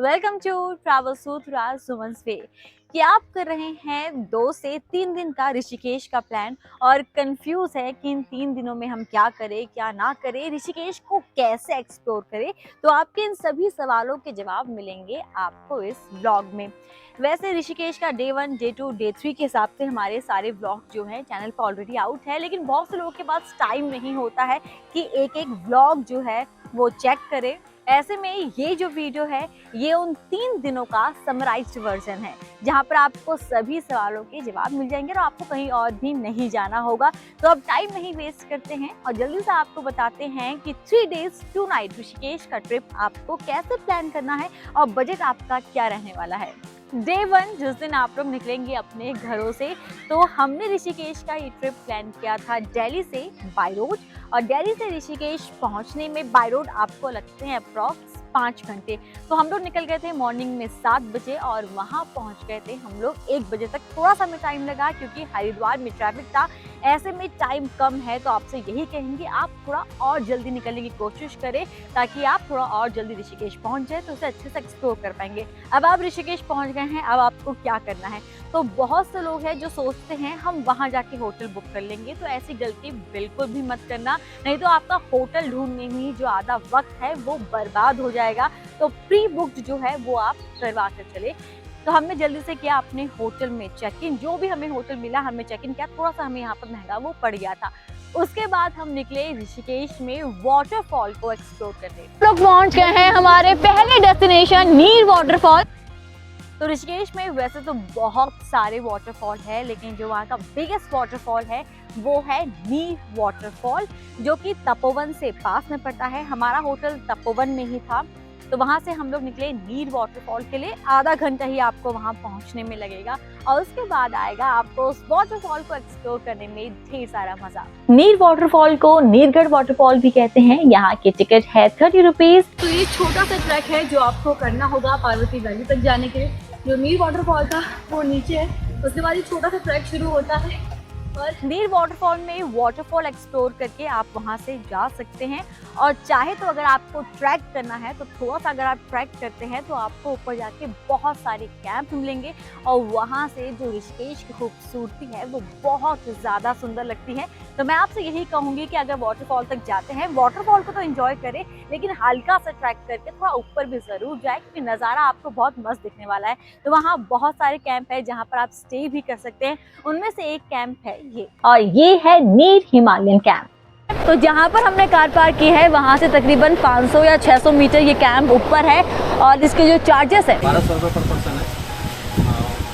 Welcome to travel सूत्र सुमन्स वे। कि आप कर रहे हैं 2 से 3 दिन का ऋषिकेश का प्लान और कंफ्यूज है कि इन 3 दिनों में हम क्या करें क्या ना करें, ऋषिकेश को कैसे एक्सप्लोर करें। तो आपके इन सभी सवालों के जवाब मिलेंगे आपको इस ब्लॉग में। वैसे ऋषिकेश का डे 1, डे 2, डे 3 के हिसाब से हमारे सारे ब्लॉग जो हैं चैनल पर ऑलरेडी आउट है, लेकिन बहुत से लोगों के पास टाइम नहीं होता है कि एक एक ब्लॉग जो है वो चेक करें। ऐसे में ये जो वीडियो है ये उन 3 दिनों का समराइज्ड वर्जन है, जहाँ पर आपको सभी सवालों के जवाब मिल जाएंगे और आपको कहीं और भी नहीं जाना होगा। तो अब टाइम नहीं वेस्ट करते हैं और जल्दी से आपको बताते हैं कि 3 डेज 2 नाइट ऋषिकेश का ट्रिप आपको कैसे प्लान करना है और बजट आपका क्या रहने वाला है। डे 1 जिस दिन आप लोग निकलेंगे अपने घरों से, तो हमने ऋषिकेश का ये ट्रिप प्लान किया था दिल्ली से बाय रोड। और दिल्ली से ऋषिकेश पहुंचने में बाय रोड आपको लगते हैं अप्रॉक्स 5 घंटे। तो हम लोग निकल गए थे मॉर्निंग में 7 बजे और वहां पहुंच गए थे हम लोग 1 बजे तक। थोड़ा सा हमें टाइम लगा क्योंकि हरिद्वार में ट्रैफिक था। ऐसे में टाइम कम है तो आपसे यही कहेंगे आप थोड़ा और जल्दी निकलने की कोशिश करें ताकि आप थोड़ा और जल्दी ऋषिकेश पहुंच जाए तो उसे अच्छे से एक्सप्लोर कर पाएंगे। अब आप ऋषिकेश पहुंच गए हैं, अब आपको क्या करना है। तो बहुत से लोग हैं जो सोचते हैं हम वहां जाके होटल बुक कर लेंगे, तो ऐसी गलती बिल्कुल भी मत करना, नहीं तो आपका होटल ढूंढने में जो आधा वक्त है वो बर्बाद हो जाएगा। तो प्री बुक्ड जो है वो आप करवा कर चले। तो हमने जल्दी से किया अपने होटल में चेक इन, जो भी हमें होटल मिला हमें चेक इन किया। थोड़ा सा हमें यहाँ पर महंगा वो पड़ गया था। उसके बाद हम निकले ऋषिकेश में वाटरफॉल को एक्सप्लोर करने। लोग पहुंच गए हैं हमारे पहले डेस्टिनेशन नीर वाटरफॉल। तो ऋषिकेश में वैसे तो बहुत सारे वाटरफॉल है, लेकिन जो वहाँ का बिगेस्ट वाटरफॉल है वो है नीर वाटरफॉल, जो कि तपोवन से पास में पड़ता है। हमारा होटल तपोवन में ही था, तो वहां से हम लोग निकले नीर वाटरफॉल के लिए। आधा घंटा ही आपको वहां पहुंचने में लगेगा और उसके बाद आएगा आपको उस वाटरफॉल को एक्सप्लोर करने में ढेर सारा मजा। नीर वाटरफॉल को नीरगढ़ वाटरफॉल भी कहते हैं। यहाँ की टिकट है 30 रुपीज। तो ये छोटा सा ट्रैक है जो आपको करना होगा पार्वती वैली तक जाने के लिए। जो नीर वाटरफॉल था वो नीचे है, उसके बाद ये छोटा सा ट्रैक शुरू होता है और नीर वाटरफॉल में वाटरफॉल एक्सप्लोर करके आप वहां से जा सकते हैं। और चाहे तो अगर आपको ट्रैक करना है तो थोड़ा सा अगर आप ट्रैक करते हैं तो आपको ऊपर जाके बहुत सारे कैंप मिलेंगे और वहां से जो ऋषिकेश की खूबसूरती है वो बहुत ज़्यादा सुंदर लगती है। तो मैं आपसे यही कहूँगी कि अगर वाटरफॉल तक जाते हैं, वाटरफॉल को तो एंजॉय करें, लेकिन हल्का सा ट्रैक करके थोड़ा ऊपर भी ज़रूर जाए क्योंकि नज़ारा आपको बहुत मस्त दिखने वाला है। तो वहाँ बहुत सारे कैंप है जहाँ पर आप स्टे भी कर सकते हैं। उनमें से एक कैंप है ये, और ये है नीर हिमालयन कैंप। तो जहाँ पर हमने कार पार्क की है वहाँ से तकरीबन 500 या 600 मीटर ये कैंप ऊपर है और इसके जो चार्जेस है 1200 रुपये पर पर्सन है।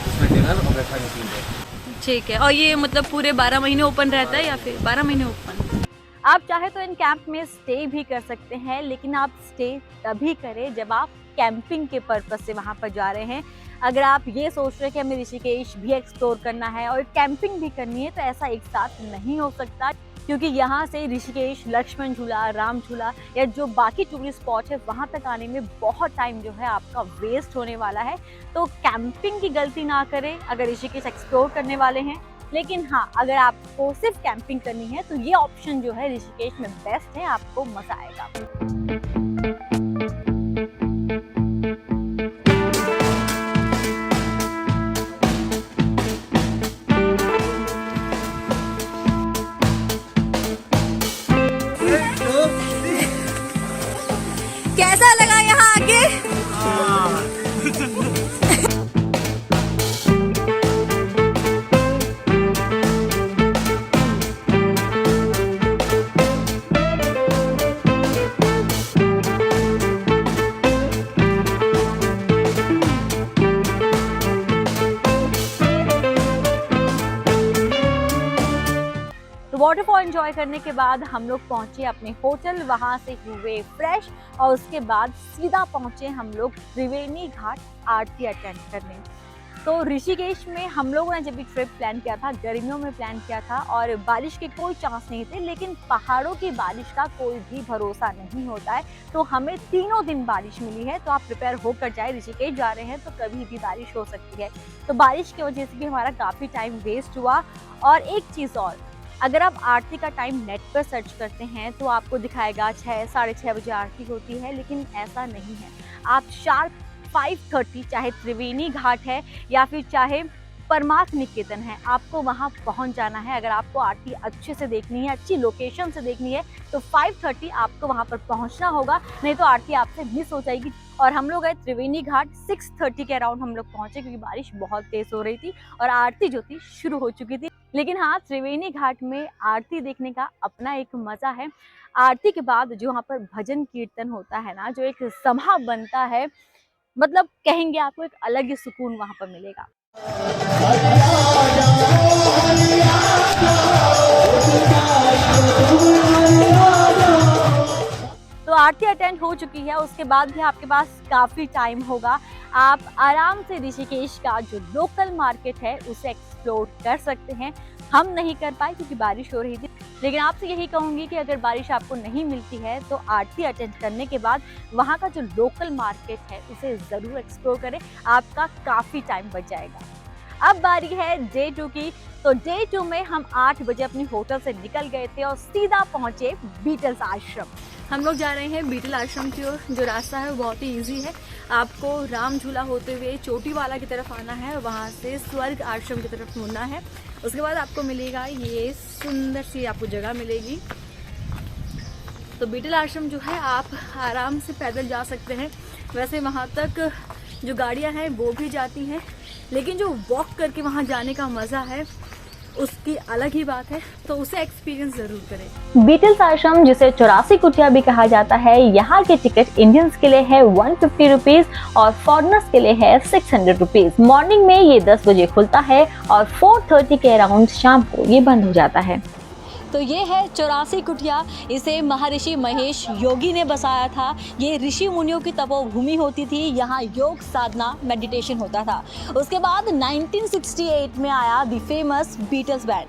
उसमें डिनर और ब्रेकफास्ट इंक्लूड है। ठीक है। और ये मतलब पूरे 12 महीने ओपन रहता है या फिर 12 महीने ओपन? आप चाहे तो इन कैंप में स्टे भी कर सकते हैं, लेकिन आप स्टे तभी करें जब आप कैंपिंग के पर्पज से वहाँ पर जा रहे हैं। अगर आप ये सोच रहे हैं कि हमें ऋषिकेश भी एक्सप्लोर करना है और कैंपिंग भी करनी है, तो ऐसा एक साथ नहीं हो सकता, क्योंकि यहाँ से ऋषिकेश लक्ष्मण झूला, राम झूला या जो बाकी टूरिस्ट स्पॉट है वहाँ तक आने में बहुत टाइम जो है आपका वेस्ट होने वाला है। तो कैंपिंग की गलती ना करें अगर ऋषिकेश एक्सप्लोर करने वाले हैं। लेकिन हाँ, अगर आपको सिर्फ कैंपिंग करनी है तो ये ऑप्शन जो है ऋषिकेश में बेस्ट है, आपको मजा आएगा। कैसा लगा यहाँ आके? वाटरफॉल एंजॉय करने के बाद हम लोग पहुंचे अपने होटल, वहां से हुए फ्रेश और उसके बाद सीधा पहुंचे हम लोग त्रिवेणी घाट आरती अटेंड करने। तो ऋषिकेश में हम लोगों ने जब भी ट्रिप प्लान किया था गर्मियों में प्लान किया था और बारिश के कोई चांस नहीं थे, लेकिन पहाड़ों की बारिश का कोई भी भरोसा नहीं होता है। तो हमें 3 दिन बारिश मिली है, तो आप प्रिपेयर होकर जाए। ऋषिकेश जा रहे हैं तो कभी भी बारिश हो सकती है, तो बारिश की वजह से भी हमारा काफ़ी टाइम वेस्ट हुआ। और एक चीज़ और, अगर आप आरती का टाइम नेट पर सर्च करते हैं तो आपको दिखाएगा 6 साढ़े 6 बजे आरती होती है, लेकिन ऐसा नहीं है। आप शार्प 5:30 चाहे त्रिवेणी घाट है या फिर चाहे परमार्थ निकेतन है, आपको वहां पहुंच जाना है। अगर आपको आरती अच्छे से देखनी है, अच्छी लोकेशन से देखनी है तो 5:30 आपको वहां पर पहुंचना होगा, नहीं तो आरती आपसे मिस हो जाएगी। और हम लोग गए त्रिवेणी घाट 6:30 के अराउंड हम लोग पहुंचे, क्योंकि बारिश बहुत तेज हो रही थी और आरती जो थी शुरू हो चुकी थी। लेकिन हाँ, त्रिवेणी घाट में आरती देखने का अपना एक मजा है। आरती के बाद जो वहाँ पर भजन कीर्तन होता है ना, जो एक सभा बनता है, मतलब कहेंगे आपको एक अलग ही सुकून वहाँ पर मिलेगा। तो आरती अटेंड हो चुकी है, उसके बाद भी आपके पास काफी टाइम होगा। आप आराम से ऋषिकेश का जो लोकल मार्केट है उसे एक्सप्लोर कर सकते हैं। हम नहीं कर पाए क्योंकि बारिश हो रही थी, लेकिन आपसे यही कहूंगी कि अगर बारिश आपको नहीं मिलती है तो आरती अटेंड करने के बाद वहाँ का जो लोकल मार्केट है उसे जरूर एक्सप्लोर करें, आपका काफी टाइम बच जाएगा। अब बारी है डे 2 की। तो डे 2 में हम 8 बजे अपने होटल से निकल गए थे और सीधा पहुंचे बीटल्स आश्रम। हम लोग जा रहे हैं बीटल आश्रम की ओर। जो रास्ता है वो बहुत ही इजी है। आपको राम झूला होते हुए चोटीवाला की तरफ आना है, वहाँ से स्वर्ग आश्रम की तरफ मुड़ना है। उसके बाद आपको मिलेगा ये सुंदर सी आपको जगह मिलेगी। तो बीटल आश्रम जो है आप आराम से पैदल जा सकते हैं। वैसे वहाँ तक जो गाड़ियाँ हैं वो भी जाती हैं, लेकिन जो वॉक करके वहाँ जाने का मज़ा है उसकी अलग ही बात है, तो उसे एक्सपीरियंस जरूर करें। बीटल्स आश्रम, जिसे 84 कुटिया भी कहा जाता है, यहाँ की टिकट इंडियंस के लिए है 150 रुपीज और फॉरनर्स के लिए है 600 रुपीज। मॉर्निंग में ये 10 बजे खुलता है और 4:30 के अराउंड शाम को ये बंद हो जाता है। तो ये है 84 कुटिया। इसे महर्षि महेश योगी ने बसाया था। ये ऋषि मुनियों की तपोभूमि होती थी, यहाँ योग साधना मेडिटेशन होता था। उसके बाद 1968 में आया द फेमस बीटल्स बैंड।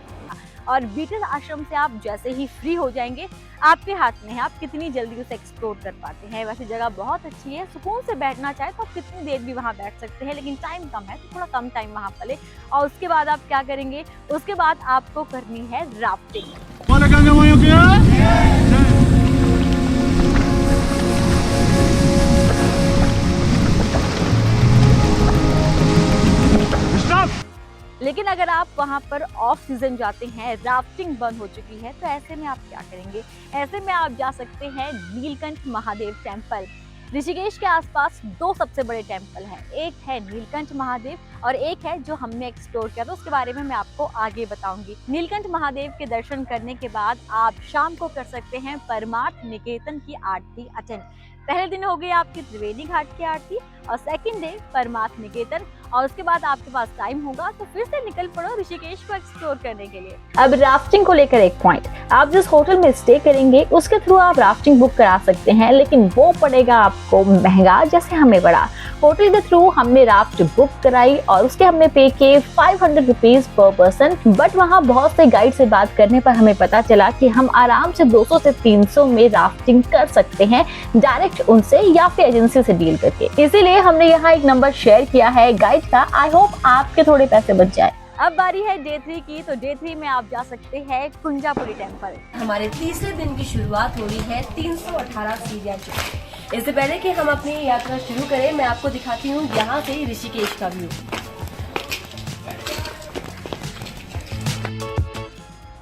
और बीटल्स आश्रम से आप जैसे ही फ्री हो जाएंगे, आपके हाथ में है आप कितनी जल्दी उसे एक्सप्लोर कर पाते हैं। वैसे जगह बहुत अच्छी है, सुकून से बैठना चाहे तो आप कितनी देर भी वहाँ बैठ सकते हैं, लेकिन टाइम कम है तो थोड़ा कम टाइम वहाँ पले। और उसके बाद आप क्या करेंगे, उसके बाद आपको करनी है राफ्टिंग। लेकिन अगर आप वहां पर ऑफ सीजन जाते हैं, राफ्टिंग बंद हो चुकी है, तो ऐसे में आप क्या करेंगे? ऐसे में आप जा सकते हैं नीलकंठ महादेव टेम्पल। ऋषिकेश के आसपास 2 सबसे बड़े टेम्पल हैं, एक है नीलकंठ महादेव और एक है जो हमने एक्सप्लोर किया, तो उसके बारे में मैं आपको आगे बताऊंगी। नीलकंठ महादेव के दर्शन करने के बाद आप शाम को कर सकते हैं परमार्थ निकेतन की आरती अटेंड। पहले दिन हो गई आपकी त्रिवेणी घाट की आरती और सेकंड डे परमार्थ निकेतन, और उसके बाद आपके पास टाइम होगा तो फिर से निकल पड़ो ऋषिकेश को एक्सप्लोर करने के लिए। अब राफ्टिंग को लेकर एक पॉइंट, आप जिस होटल में स्टे करेंगे उसके थ्रू आप राफ्टिंग बुक करा सकते हैं, लेकिन वो पड़ेगा आपको महंगा। जैसे हमें पड़ा, होटल के थ्रू हमने राफ्ट बुक कराई और उसके हमने पे किए 500 रुपीज पर पर्सन। बट वहाँ बहुत से गाइड से बात करने पर हमें पता चला कि हम आराम से 200 से 300 में राफ्टिंग कर सकते हैं, डायरेक्ट उनसे या फिर एजेंसी से डील करके। इसीलिए हमने यहाँ एक नंबर शेयर किया है गाइड का। आई होप आपके थोड़े पैसे बच जाए। अब बारी है डे 3 की। तो डे 3 में आप जा सकते हैं कुंजापुरी टेम्पल। हमारे तीसरे दिन की शुरुआत हो रही है 318 सीढ़ियाँ चढ़। इससे पहले कि हम अपनी यात्रा शुरू करें, मैं आपको दिखाती हूँ यहाँ से ऋषिकेश का व्यू।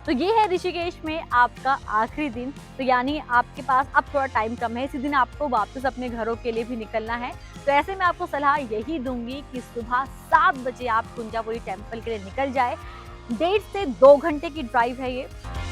तो ये है ऋषिकेश में आपका आखिरी दिन। तो यानी आपके पास अब थोड़ा टाइम कम है, इसी दिन आपको वापस अपने घरों के लिए भी निकलना है। तो ऐसे में आपको सलाह यही दूंगी कि सुबह 7 बजे आप कुंजापुरी टेम्पल के लिए निकल जाए। 1.5 से 2 घंटे की ड्राइव है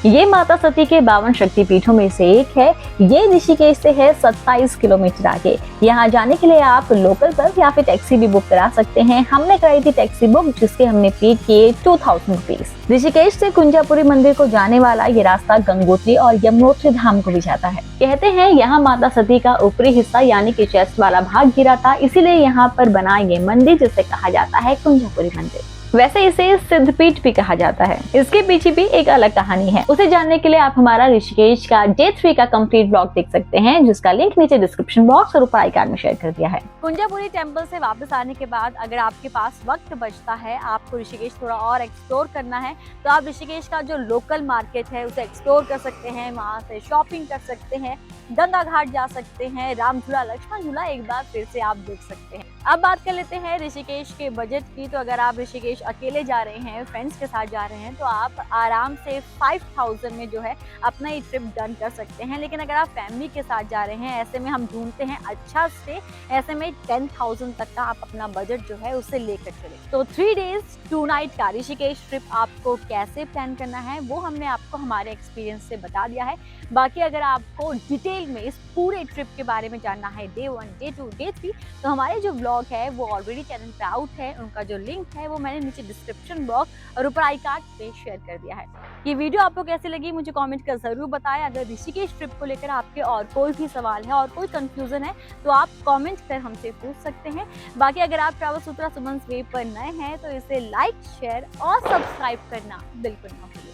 ये माता सती के 52 शक्तिपीठों में से एक है। ये ऋषिकेश से है 27 किलोमीटर आगे। यहाँ जाने के लिए आप लोकल बस या फिर टैक्सी भी बुक करा सकते हैं। हमने कराई थी टैक्सी बुक, जिसके हमने पे किए 2000 रुपीज। ऋषिकेश से कुंजापुरी मंदिर को जाने वाला ये रास्ता गंगोत्री और यमुनोत्री धाम को भी जाता है। कहते हैं यहाँ माता सती का ऊपरी हिस्सा यानी कि चेस्ट वाला भाग गिरा था, इसीलिए यहाँ पर बना ये मंदिर, जिसे कहा जाता है कुंजापुरी मंदिर। वैसे इसे सिद्धपीठ भी कहा जाता है। इसके पीछे भी एक अलग कहानी है। उसे जानने के लिए आप हमारा ऋषिकेश का डे 3 का कंप्लीट ब्लॉग देख सकते हैं, जिसका लिंक नीचे डिस्क्रिप्शन बॉक्स और ऊपर आई कार्ड में शेयर कर दिया है। कुंजापुरी टेम्पल से वापस आने के बाद अगर आपके पास वक्त बचता है, आपको ऋषिकेश थोड़ा और एक्सप्लोर करना है, तो आप ऋषिकेश का जो लोकल मार्केट है उसे एक्सप्लोर कर सकते हैं, वहाँ से शॉपिंग कर सकते हैं, गंगा घाट जा सकते हैं, राम झूला लक्ष्मण झूला एक बार फिर से आप देख सकते हैं। अब बात कर लेते हैं ऋषिकेश के बजट की। तो अगर आप ऋषिकेश अकेले जा रहे हैं, फ्रेंड्स के साथ जा रहे हैं, तो आप आराम से 5000 में जो है अपना ये ट्रिप डन कर सकते हैं। लेकिन अगर आप फैमिली के साथ जा रहे हैं, ऐसे में हम ढूंढते हैं अच्छा स्टे, ऐसे में 10,000 तक का आप अपना बजट जो है उसे लेकर चले। तो 3 डेज 2 नाइट का ऋषिकेश ट्रिप आपको कैसे प्लान करना है वो हमने आपको हमारे एक्सपीरियंस से बता दिया है। बाकी अगर आपको डिटेल में इस पूरे ट्रिप के बारे में जानना है, डे 1, डे 2, डे 3, तो हमारे जो ब्लॉग है वो ऑलरेडी चैनल पे आउट है। उनका जो लिंक है वो मैंने नीचे डिस्क्रिप्शन बॉक्स और ऊपर आई कार्ड पे शेयर कर दिया है। ये वीडियो आपको कैसी लगी मुझे कमेंट कर जरूर बताएं। अगर ऋषिकेश ट्रिप को लेकर आपके और कोई भी सवाल है और कोई कंफ्यूजन है तो आप कमेंट कर हमसे पूछ सकते हैं। बाकी अगर आप ट्रैवल सूत्रा सुमन्स वे पर नए हैं तो इसे लाइक, शेयर और सब्सक्राइब करना बिल्कुल ना भूलें।